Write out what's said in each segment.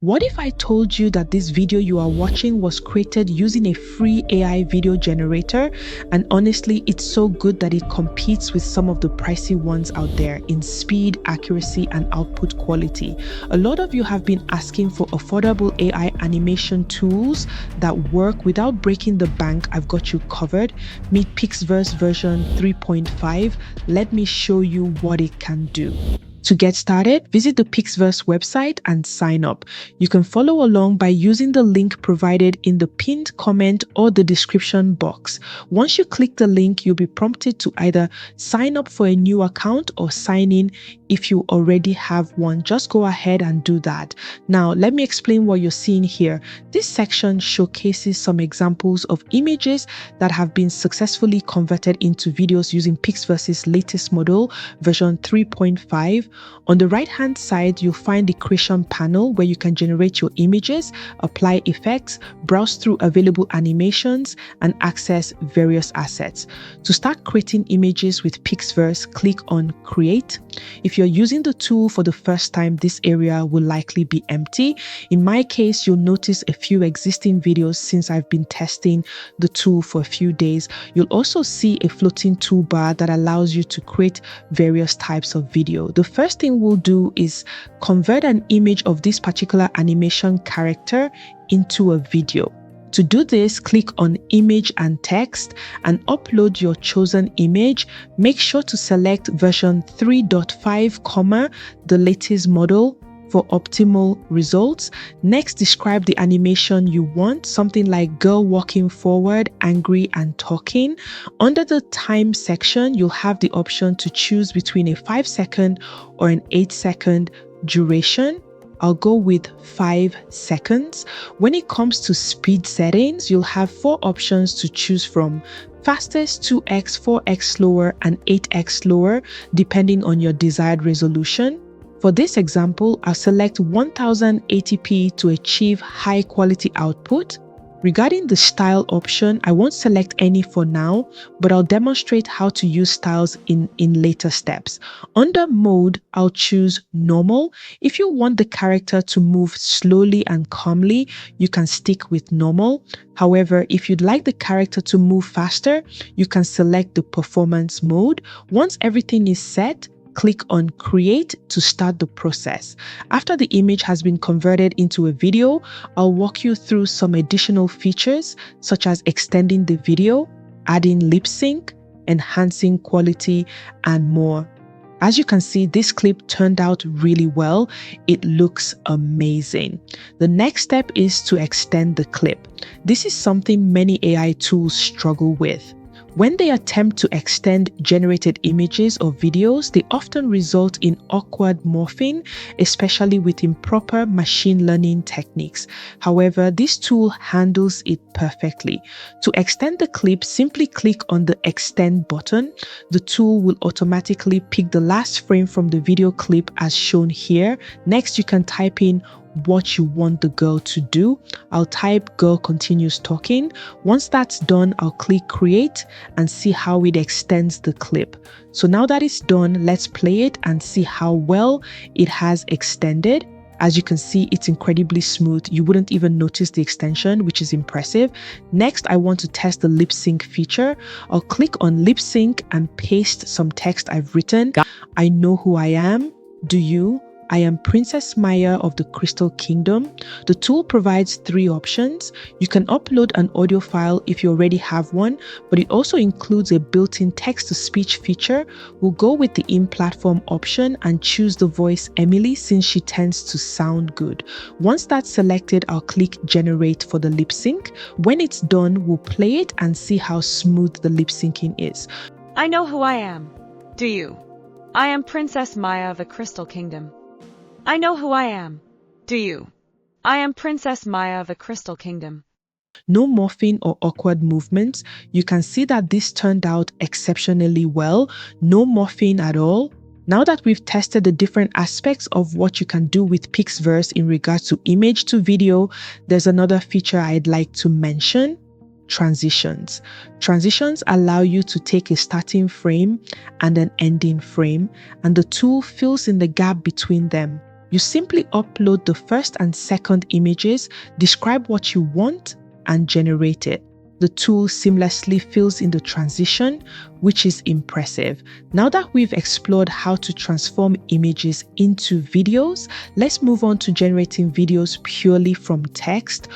What if I told you that this video you are watching was created using a free AI video generator, and honestly, it's so good that it competes with some of the pricey ones out there in speed, accuracy, and output quality? A lot of you have been asking for affordable AI animation tools that work without breaking the bank. I've got you covered. Meet Pixverse version 3.5. Let me show you what it can do. To get started, visit the Pixverse website and sign up. You can follow along by using the link provided in the pinned comment or the description box. Once you click the link, you'll be prompted to either sign up for a new account or sign in if you already have one. Just go ahead and do that. Now, let me explain what you're seeing here. This section showcases some examples of images that have been successfully converted into videos using Pixverse's latest model, version 3.5. On the right-hand side, you'll find the creation panel where you can generate your images, apply effects, browse through available animations, and access various assets. To start creating images with Pixverse, click on Create. If you're using the tool for the first time, this area will likely be empty. In my case, you'll notice a few existing videos since I've been testing the tool for a few days. You'll also see a floating toolbar that allows you to create various types of video. The first thing we'll do is convert an image of this particular animation character into a video. To do this, click on Image and Text and upload your chosen image. Make sure to select version 3.5, the latest model, for optimal results. Next, describe the animation you want, something like girl walking forward, angry and talking. Under the time section, you'll have the option to choose between a 5-second or an 8-second duration. I'll go with 5 seconds. When it comes to speed settings, you'll have 4 options to choose from: fastest, 2x, 4x slower, and 8x slower, depending on your desired resolution. For this example, I'll select 1080p to achieve high quality output. Regarding the style option, I won't select any for now, but I'll demonstrate how to use styles in later steps. Under mode, I'll choose normal. If you want the character to move slowly and calmly, you can stick with normal. However, if you'd like the character to move faster, you can select the performance mode. Once everything is set, click on Create to start the process. After the image has been converted into a video, I'll walk you through some additional features such as extending the video, adding lip sync, enhancing quality, and more. As you can see, this clip turned out really well. It looks amazing. The next step is to extend the clip. This is something many AI tools struggle with. When they attempt to extend generated images or videos, they often result in awkward morphing, especially with improper machine learning techniques. However, this tool handles it perfectly. To extend the clip, simply click on the Extend button. The tool will automatically pick the last frame from the video clip as shown here. Next, you can type in what you want the girl to do. I'll type girl continues talking. Once that's done, I'll click Create and see how it extends the clip. So now that it's done, let's play it and see how well it has extended. As you can see, it's incredibly smooth. You wouldn't even notice the extension, which is impressive. Next, I want to test the lip sync feature. I'll click on lip sync and paste some text I've written. I know who I am. Do you? I am Princess Maya of the Crystal Kingdom. The tool provides 3 options. You can upload an audio file if you already have one, but it also includes a built-in text-to-speech feature. We'll go with the in-platform option and choose the voice Emily since she tends to sound good. Once that's selected, I'll click Generate for the lip sync. When it's done, we'll play it and see how smooth the lip syncing is. I know who I am. Do you? I am Princess Maya of the Crystal Kingdom. I know who I am. Do you? I am Princess Maya of the Crystal Kingdom. No morphing or awkward movements. You can see that this turned out exceptionally well. No morphing at all. Now that we've tested the different aspects of what you can do with Pixverse in regards to image to video, there's another feature I'd like to mention: transitions. Transitions allow you to take a starting frame and an ending frame, and the tool fills in the gap between them. You simply upload the first and second images, describe what you want, and generate it. The tool seamlessly fills in the transition, which is impressive. Now that we've explored how to transform images into videos, let's move on to generating videos purely from text.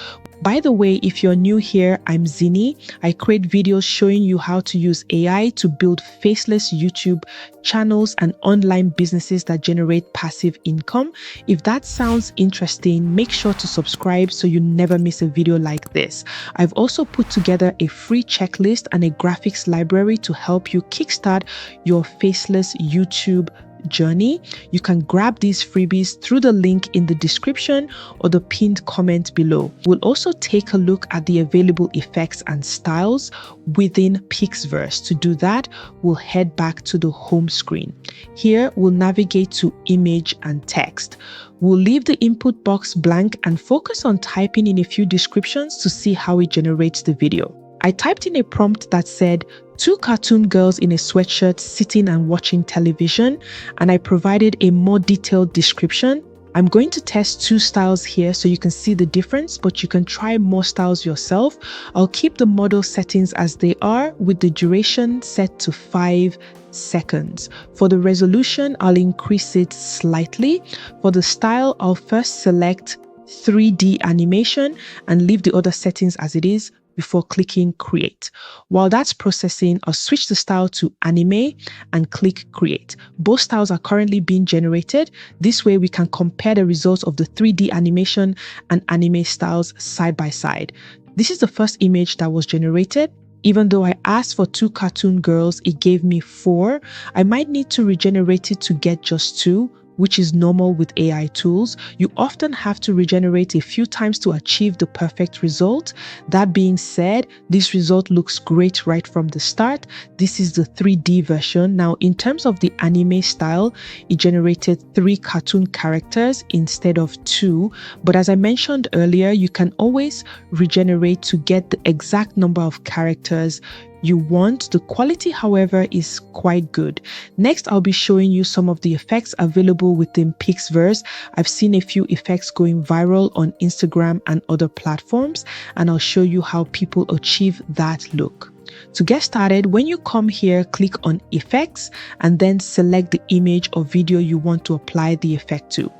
By the way, if you're new here, I'm Zinny. I create videos showing you how to use AI to build faceless YouTube channels and online businesses that generate passive income. If that sounds interesting, make sure to subscribe so you never miss a video like this. I've also put together a free checklist and a graphics library to help you kickstart your faceless YouTube journey. You can grab these freebies through the link in the description or the pinned comment below. We'll also take a look at the available effects and styles within Pixverse. To do that, we'll head back to the home screen. Here, we'll navigate to image and text. We'll leave the input box blank and focus on typing in a few descriptions to see how it generates the video. I typed in a prompt that said, 2 cartoon girls in a sweatshirt sitting and watching television, and I provided a more detailed description. I'm going to test 2 styles here so you can see the difference, but you can try more styles yourself. I'll keep the model settings as they are with the duration set to 5 seconds. For the resolution, I'll increase it slightly. For the style, I'll first select 3D animation and leave the other settings as it is before clicking create. While that's processing, I'll switch the style to anime and click create. Both styles are currently being generated. This way we can compare the results of the 3D animation and anime styles side by side. This is the first image that was generated. Even though I asked for 2 cartoon girls, it gave me 4. I might need to regenerate it to get just 2, which is normal with AI tools. You often have to regenerate a few times to achieve the perfect result. That being said, this result looks great right from the start. This is the 3D version. Now, in terms of the anime style, it generated 3 cartoon characters instead of 2. But as I mentioned earlier, you can always regenerate to get the exact number of characters you want. The quality, however, is quite good. Next, I'll be showing you some of the effects available within Pixverse. I've seen a few effects going viral on Instagram and other platforms, and I'll show you how people achieve that look. To get started, when you come here, click on Effects and then select the image or video you want to apply the effect to.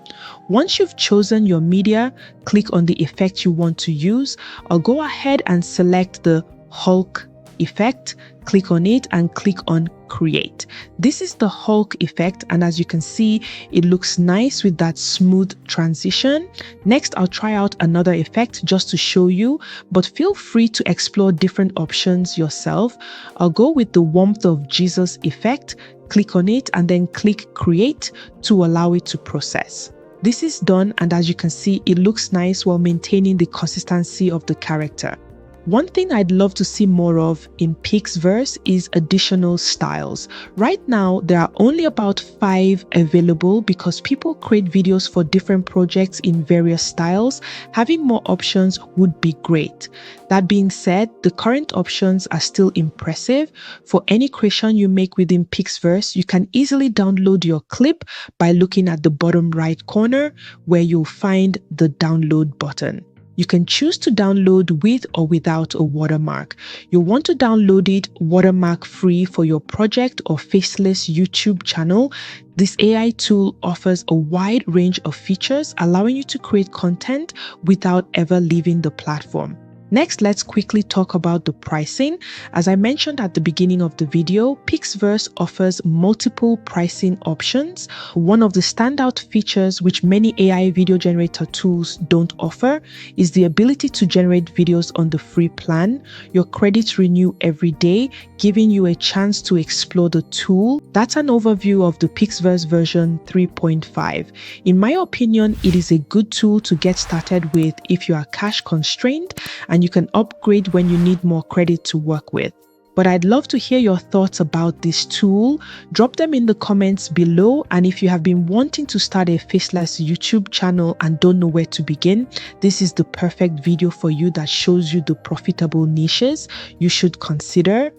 Once you've chosen your media, click on the effect you want to use. I'll go ahead and select the Hulk effect, click on it and click on create. This is the Hulk effect, and as you can see, it looks nice with that smooth transition. Next, I'll try out another effect just to show you, but feel free to explore different options yourself. I'll go with the warmth of Jesus effect, click on it and then click create to allow it to process. This is done, and as you can see, it looks nice while maintaining the consistency of the character. One thing I'd love to see more of in Pixverse is additional styles. Right now, there are only about 5 available because people create videos for different projects in various styles. Having more options would be great. That being said, the current options are still impressive. For any creation you make within Pixverse, you can easily download your clip by looking at the bottom right corner where you'll find the download button. You can choose to download with or without a watermark. You'll want to download it watermark free for your project or faceless YouTube channel. This AI tool offers a wide range of features, allowing you to create content without ever leaving the platform. Next, let's quickly talk about the pricing. As I mentioned at the beginning of the video, Pixverse offers multiple pricing options. One of the standout features which many AI video generator tools don't offer is the ability to generate videos on the free plan. Your credits renew every day, giving you a chance to explore the tool. That's an overview of the Pixverse version 3.5. In my opinion, it is a good tool to get started with if you are cash constrained, and you can upgrade when you need more credit to work with. But I'd love to hear your thoughts about this tool. Drop them in the comments below, and if you have been wanting to start a faceless YouTube channel and don't know where to begin, this is the perfect video for you that shows you the profitable niches you should consider.